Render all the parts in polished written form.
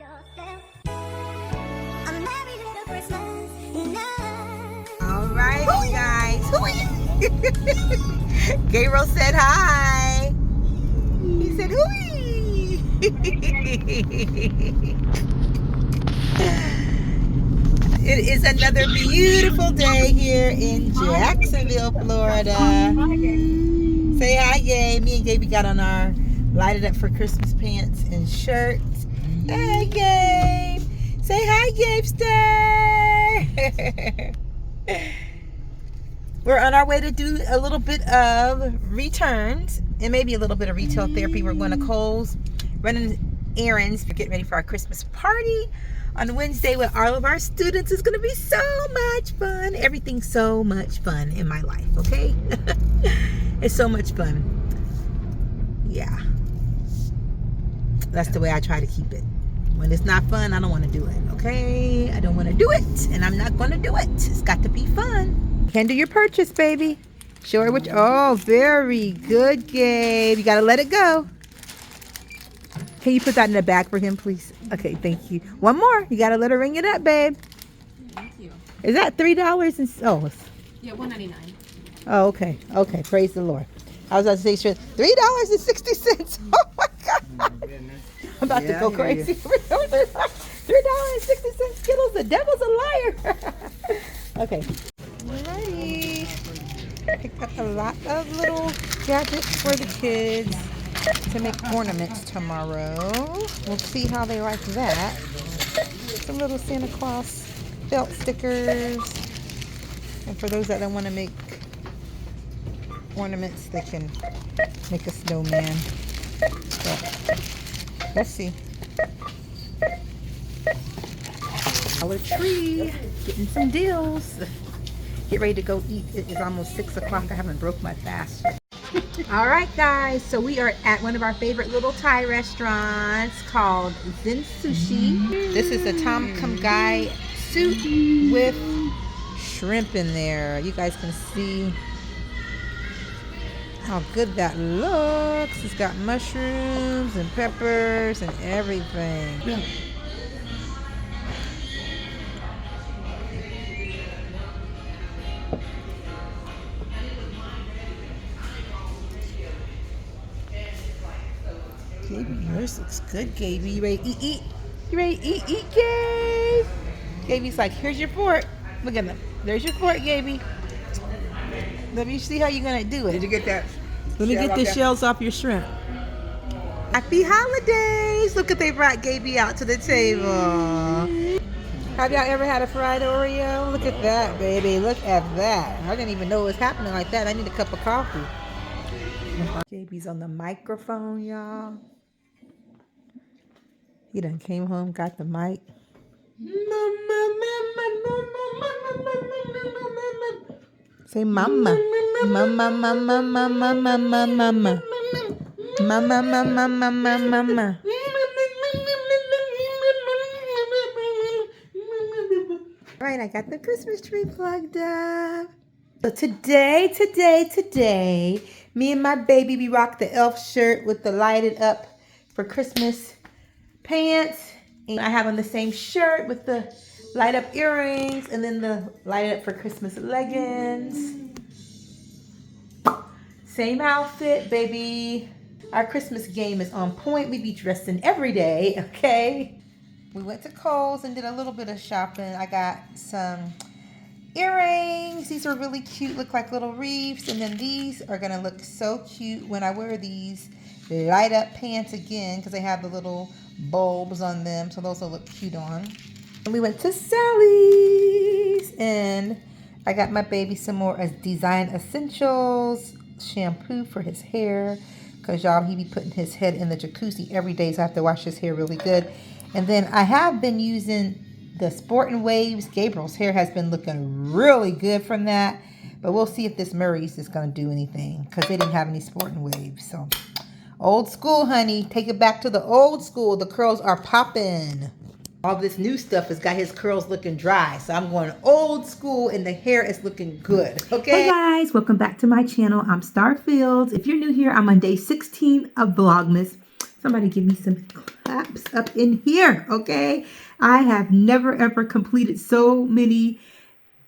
All right, you guys. Gabriel said hi. He said hooey. It is another beautiful day here in Jacksonville, Florida. Say hi, Gabe. Me and Gabe got on our lighted up for Christmas pants and shirts. Hey, Gabe. Say hi, Gabester. We're on our way to do a little bit of returns and maybe a little bit of retail therapy. We're going to Kohl's, running errands, for getting ready for our Christmas party on Wednesday with all of our students. It's going to be so much fun. Everything's so much fun in my life, okay? It's so much fun. Yeah. That's the way I try to keep it. When it's not fun, I don't want to do it, okay? I don't want to do it, and I'm not going to do it. It's got to be fun. Handle your purchase, baby. Show her which. Oh, very good, Gabe. You got to let it go. Can you put that in the bag for him, please? Okay, thank you. One more. You got to let her ring it up, babe. Thank you. Is that $3? And oh, yeah, $1.99. Oh, okay. Okay, praise the Lord. I was about to say $3.60. Oh my God. I'm about to go crazy. $3.60 Skittles. The devil's a liar. Okay. Alrighty. Picked up a lot of little gadgets for the kids to make ornaments tomorrow. We'll see how they like that. Some little Santa Claus felt stickers. And for those that don't want to make ornaments, they can make a snowman. So, we'll see. Dollar Tree, getting some deals. Get ready to go eat. It is almost 6 o'clock. I haven't broke my fast yet. All right, guys. So we are at one of our favorite little Thai restaurants called Zen Sushi. This is a Tom Kha Gai soup with shrimp in there. You guys can see how good that looks. It's got mushrooms and peppers and everything. Yeah. Gabe, yours looks good, Gabe. You ready to eat? You ready to eat, Gabe? Gabe's like, here's your fork. Look at them. There's your fork, Gabe. Let me see how you're going to do it. Did you get that? Let me get the shells off your shrimp. Happy holidays. Look at they brought Gabe out to the table. Have y'all ever had a fried Oreo? Look at that, baby. Look at that. I didn't even know it was happening like that. I need a cup of coffee. Gabe's on the microphone, y'all. He done came home, got the mic. Say mama. Mama, mama, mama, mama, mama. Mama, mama, mama, mama. All right, I got the Christmas tree plugged up. So today, me and my baby, we rocked the elf shirt with the lighted up for Christmas pants. And I have on the same shirt with the light up earrings and then the lighted up for Christmas leggings. Same outfit, baby. Our Christmas game is on point. We be dressing every day, okay? We went to Kohl's and did a little bit of shopping. I got some earrings. These are really cute, look like little wreaths. And then these are gonna look so cute when I wear these light up pants again because they have the little bulbs on them. So those will look cute on. And we went to Sally's and I got my baby some more Design Essentials shampoo for his hair because y'all, he be putting his head in the jacuzzi every day, so I have to wash his hair really good. And then I have been using the Sport and Waves. Gabriel's hair has been looking really good from that, but we'll see if this Murray's is going to do anything because they didn't have any Sport and Waves. So old school, honey, take it back to the old school. The curls are popping. All this new stuff has got his curls looking dry. So I'm going old school and the hair is looking good. Okay. Hey guys, welcome back to my channel. I'm Staar Fields. If you're new here, I'm on day 16 of Vlogmas. Somebody give me some claps up in here, okay? I have never, ever completed so many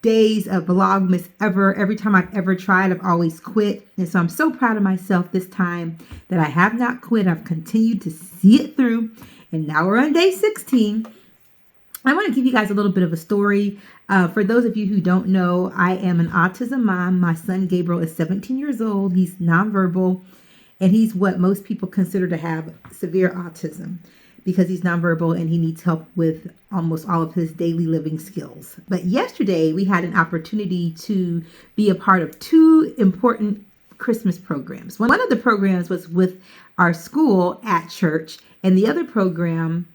days of Vlogmas ever. Every time I've ever tried, I've always quit. And so I'm so proud of myself this time that I have not quit. I've continued to see it through. And now we're on day 16. I want to give you guys a little bit of a story. For those of you who don't know, I am an autism mom. My son Gabriel is 17 years old. He's nonverbal, and he's what most people consider to have severe autism because he's nonverbal and he needs help with almost all of his daily living skills. But yesterday we had an opportunity to be a part of two important Christmas programs. One of the programs was with our school at church, and the other program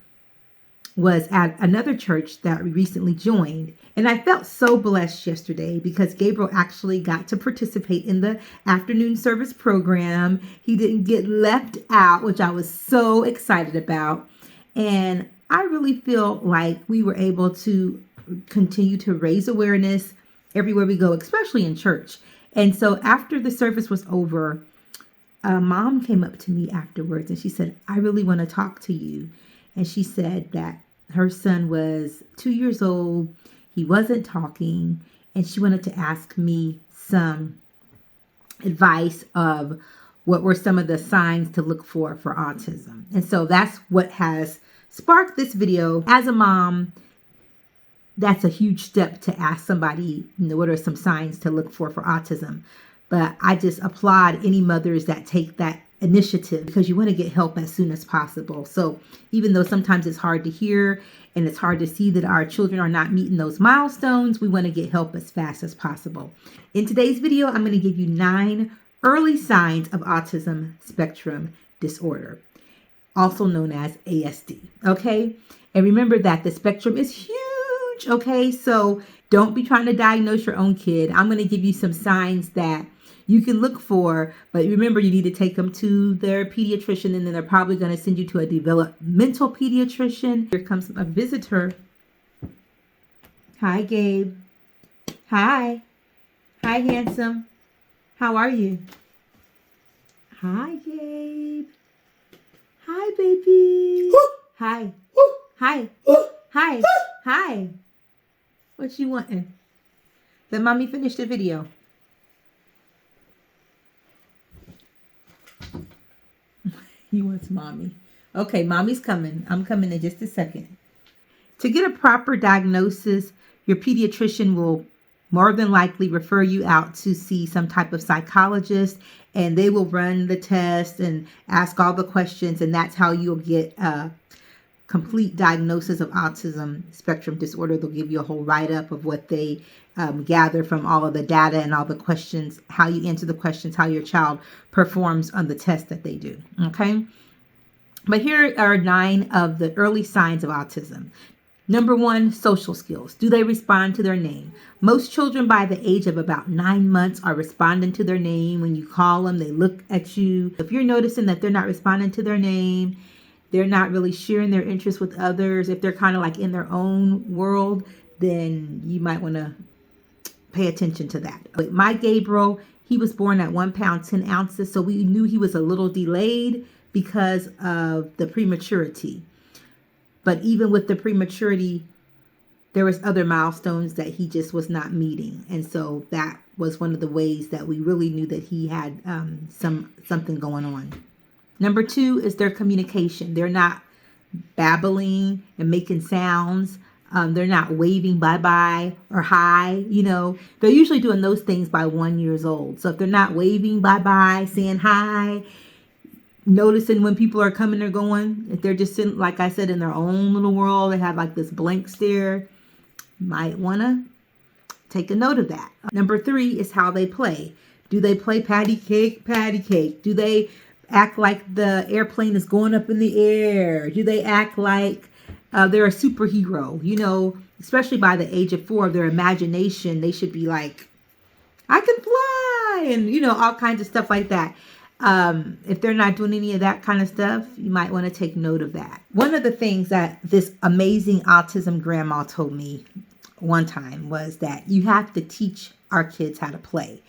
was at another church that we recently joined. And I felt so blessed yesterday because Gabriel actually got to participate in the afternoon service program. He didn't get left out, which I was so excited about. And I really feel like we were able to continue to raise awareness everywhere we go, especially in church. And so after the service was over, a mom came up to me afterwards and she said, "I really want to talk to you." And she said that her son was 2 years old. He wasn't talking, and she wanted to ask me some advice of what were some of the signs to look for autism. And so that's what has sparked this video. As a mom, that's a huge step to ask somebody, what are some signs to look for autism. But I just applaud any mothers that take that initiative because you want to get help as soon as possible. So even though sometimes it's hard to hear and it's hard to see that our children are not meeting those milestones, we want to get help as fast as possible. In today's video, I'm going to give you 9 early signs of autism spectrum disorder, also known as ASD. Okay. And remember that the spectrum is huge. Okay. So don't be trying to diagnose your own kid. I'm going to give you some signs that you can look for, but remember you need to take them to their pediatrician, and then they're probably going to send you to a developmental pediatrician. Here comes a visitor. Hi, Gabe. Hi. Hi, handsome. How are you? Hi, Gabe. Hi, baby. Hi. Hi. Hi. Hi. What you wanting? Let mommy finish the video. He wants mommy. Okay, mommy's coming. I'm coming in just a second. To get a proper diagnosis, your pediatrician will more than likely refer you out to see some type of psychologist, and they will run the test and ask all the questions, and that's how you'll get a complete diagnosis of autism spectrum disorder. They'll give you a whole write-up of what they gather from all of the data and all the questions, how you answer the questions, how your child performs on the test that they do. Okay. But here are 9 of the early signs of autism. Number 1, social skills. Do they respond to their name? Most children by the age of about 9 months are responding to their name. When you call them, they look at you. If you're noticing that they're not responding to their name, they're not really sharing their interests with others, if they're kind of like in their own world, then you might want to pay attention to that. But my Gabriel, he was born at 1 pound, 10 ounces. So we knew he was a little delayed because of the prematurity. But even with the prematurity, there was other milestones that he just was not meeting. And so that was one of the ways that we really knew that he had something going on. Number 2 is their communication. They're not babbling and making sounds. They're not waving bye-bye or hi. They're usually doing those things by 1 year old. So if they're not waving bye-bye, saying hi, noticing when people are coming or going, if they're just in, like I said, in their own little world, they have like this blank stare, you might want to take a note of that. Number 3 is how they play. Do they play patty cake, patty cake? Do they act like the airplane is going up in the air? Do they act like they're a superhero? Especially by the age of 4, their imagination, they should be like, I can fly, and all kinds of stuff like that. If they're not doing any of that kind of stuff, you might want to take note of that. One of the things that this amazing autism grandma told me one time was that you have to teach our kids how to play.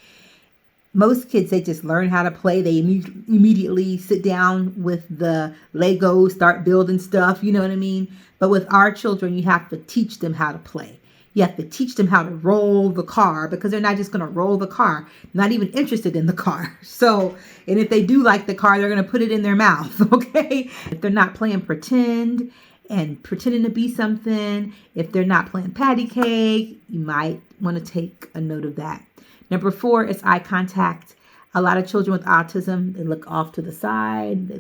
most kids, they just learn how to play. They immediately sit down with the Legos, start building stuff. You know what I mean? But with our children, you have to teach them how to play. You have to teach them how to roll the car, because they're not just going to roll the car, not even interested in the car. So, and if they do like the car, they're going to put it in their mouth, okay? If they're not playing pretend and pretending to be something, if they're not playing patty cake, you might want to take a note of that. Number 4 is eye contact. A lot of children with autism, they look off to the side.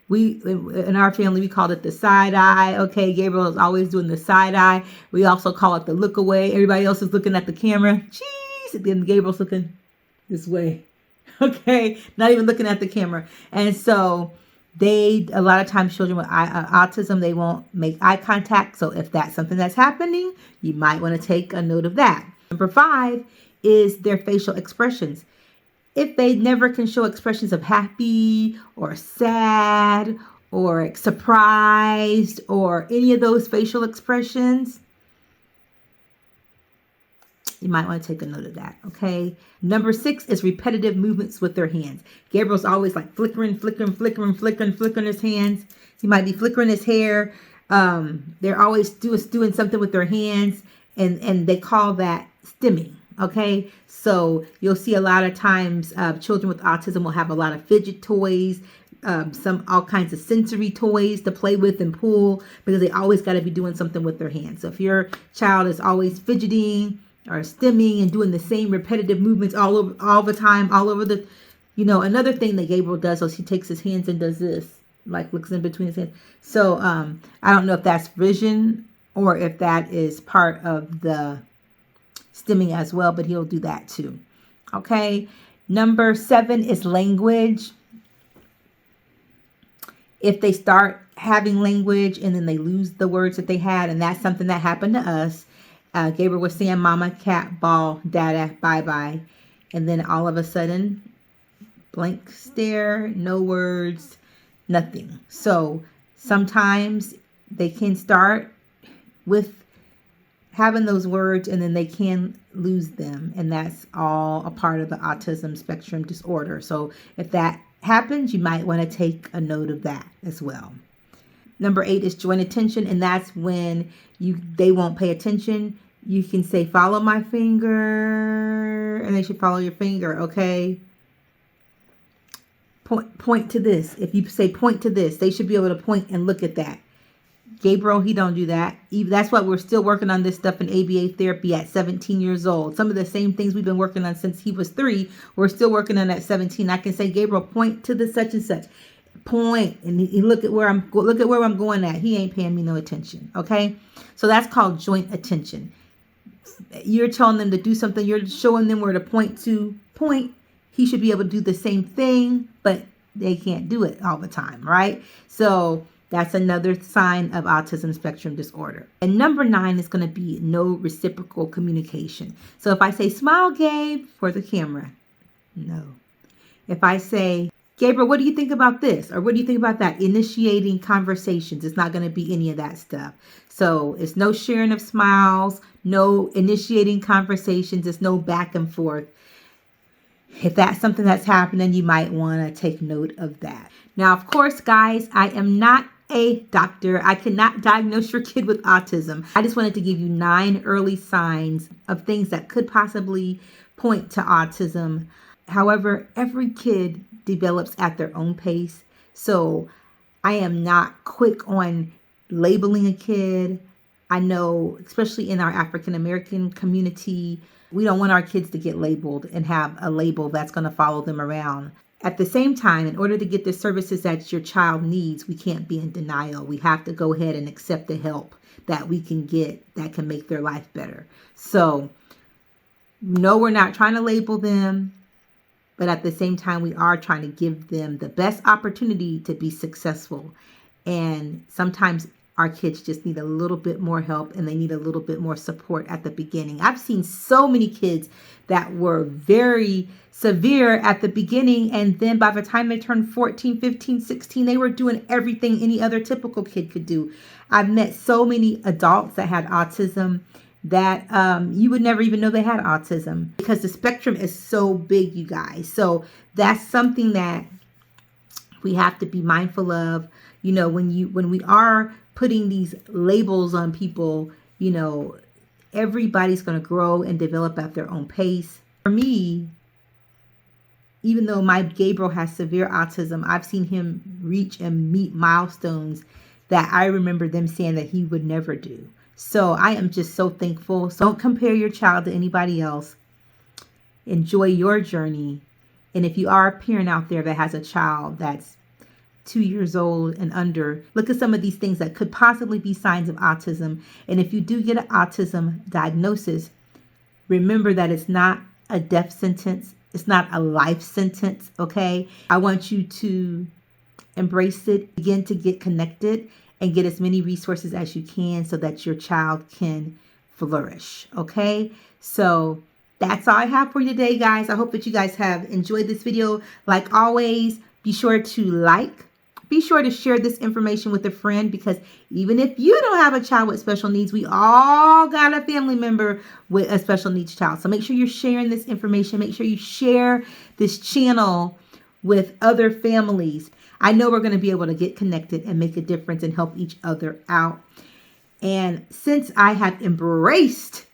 We in our family, we called it the side eye. Okay, Gabriel is always doing the side eye. We also call it the look away. Everybody else is looking at the camera. Jeez, and then Gabriel's looking this way. Okay, not even looking at the camera. And so a lot of times children with autism, they won't make eye contact. So if that's something that's happening, you might want to take a note of that. Number 5 is their facial expressions. If they never can show expressions of happy or sad or surprised or any of those facial expressions, you might want to take a note of that, okay? Number 6 is repetitive movements with their hands. Gabriel's always like flickering his hands. He might be flickering his hair. They're always doing something with their hands, and they call that stimming. Okay, so you'll see a lot of times children with autism will have a lot of fidget toys, all kinds of sensory toys to play with and pull, because they always got to be doing something with their hands. So if your child is always fidgeting or stimming and doing the same repetitive movements all the time, all over the, another thing that Gabriel does is he takes his hands and does this, like looks in between his hands. So I don't know if that's vision or if that is part of the stimming as well, but he'll do that too. Okay. Number 7 is language. If they start having language and then they lose the words that they had, and that's something that happened to us. Gabriel was saying mama, cat, ball, dada, bye-bye. And then all of a sudden, blank stare, no words, nothing. So sometimes they can start with having those words and then they can lose them. And that's all a part of the Autism Spectrum Disorder. So if that happens, you might want to take a note of that as well. Number 8 is joint attention, and that's when they won't pay attention. You can say, follow my finger, and they should follow your finger, okay? Point to this. If you say point to this, they should be able to point and look at that. Gabriel, he don't do that. That's why we're still working on this stuff in ABA therapy at 17 years old. Some of the same things we've been working on since he was 3, we're still working on at 17. I can say, Gabriel, point to the such and such. Point, and he look at where I'm going at. He ain't paying me no attention. Okay, so that's called joint attention. You're telling them to do something. You're showing them where to point to. Point. He should be able to do the same thing, but they can't do it all the time, right? So that's another sign of autism spectrum disorder. And number 9 is going to be no reciprocal communication. So if I say, smile, Gabe, for the camera, no. If I say, Gabriel, what do you think about this? Or what do you think about that? Initiating conversations. It's not going to be any of that stuff. So it's no sharing of smiles, no initiating conversations. It's no back and forth. If that's something that's happening, you might want to take note of that. Now, of course, guys, I am not a doctor. I cannot diagnose your kid with autism. I just wanted to give you 9 early signs of things that could possibly point to autism. However, every kid develops at their own pace. So I am not quick on labeling a kid. I know, especially in our African American community, we don't want our kids to get labeled and have a label that's going to follow them around. At the same time, in order to get the services that your child needs, we can't be in denial. We have to go ahead and accept the help that we can get that can make their life better. So, no, we're not trying to label them. But at the same time, we are trying to give them the best opportunity to be successful. And sometimes our kids just need a little bit more help and they need a little bit more support at the beginning. I've seen so many kids that were very severe at the beginning. And then by the time they turned 14, 15, 16, they were doing everything any other typical kid could do. I've met so many adults that had autism that you would never even know they had autism, because the spectrum is so big, you guys. So that's something that we have to be mindful of. You know, when we are putting these labels on people, you know, everybody's going to grow and develop at their own pace. For me, even though my Gabriel has severe autism, I've seen him reach and meet milestones that I remember them saying that he would never do. So I am just so thankful. So don't compare your child to anybody else. Enjoy your journey. And if you are a parent out there that has a child that's 2 years old and under, look at some of these things that could possibly be signs of autism. And if you do get an autism diagnosis, remember that it's not a death sentence. It's not a life sentence, okay? I want you to embrace it, begin to get connected, and get as many resources as you can so that your child can flourish, okay? So that's all I have for you today, guys. I hope that you guys have enjoyed this video. Like always, be sure to like. Be sure to share this information with a friend, because even if you don't have a child with special needs, we all got a family member with a special needs child. So make sure you're sharing this information. Make sure you share this channel with other families. I know we're going to be able to get connected and make a difference and help each other out. And since I have embraced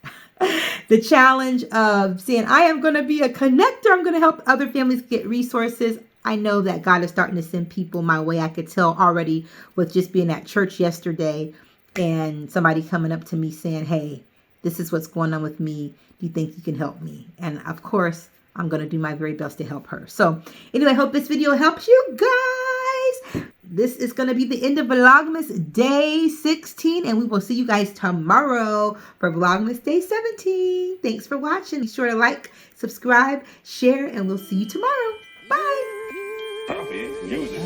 the challenge of saying I am going to be a connector, I'm going to help other families get resources, I know that God is starting to send people my way. I could tell already with just being at church yesterday and somebody coming up to me saying, hey, this is what's going on with me. Do you think you can help me? And of course, I'm going to do my very best to help her. So anyway, I hope this video helps you guys. This is going to be the end of Vlogmas Day 16, and we will see you guys tomorrow for Vlogmas Day 17. Thanks for watching. Be sure to like, subscribe, share, and we'll see you tomorrow. Bye. Happy music.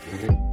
Mm-hmm.